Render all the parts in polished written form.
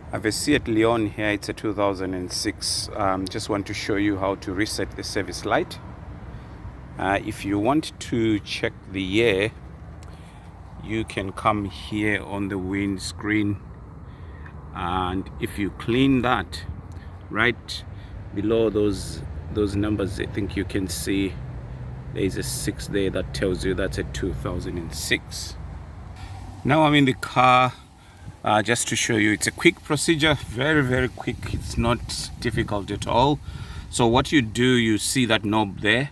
I have a Seat Leon here. It's a 2006. Just want to show you how to reset the service light. If you want to check the year, you can come here on the windscreen, and if you clean that right below those numbers, I think you can see there is a 6 there that tells you that's a 2006. Now I'm in the car. Just to show you, it's a quick procedure, very quick. It's not difficult at all. So what you do, you see that knob there,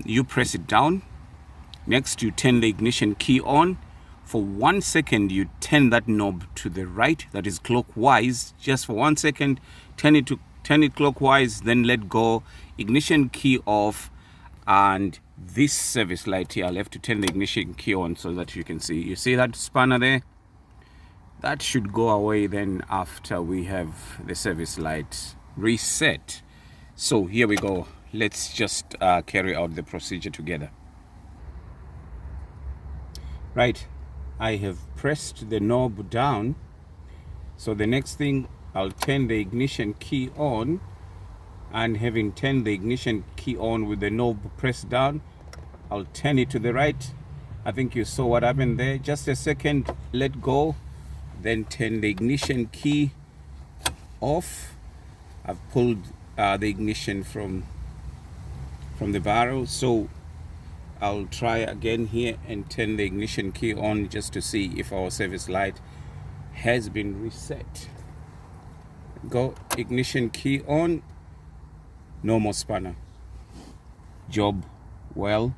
you press it down. Next, you turn the ignition key on. For 1 second, you turn that knob to the right, that is clockwise, just for 1 second. Turn it clockwise, then let go. Ignition key off, and this service light here, I'll have to turn the ignition key on so that you can see. You see that spanner there? That should go away then after we have the service light reset. So here we go. Let's just carry out the procedure together. Right, I have pressed the knob down. So the next thing, I'll turn the ignition key on, and having turned the ignition key on with the knob pressed down, I'll turn it to the right. I think you saw what happened there. Just a second, let go. Then turn the ignition key off. I've pulled the ignition from the barrel, so I'll try again here and turn the ignition key on just to see if our service light has been reset. Go, ignition key on, no more spanner. Job well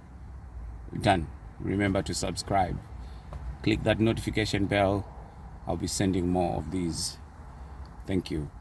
done. Remember to subscribe, click that notification bell. I'll be sending more of these. Thank you.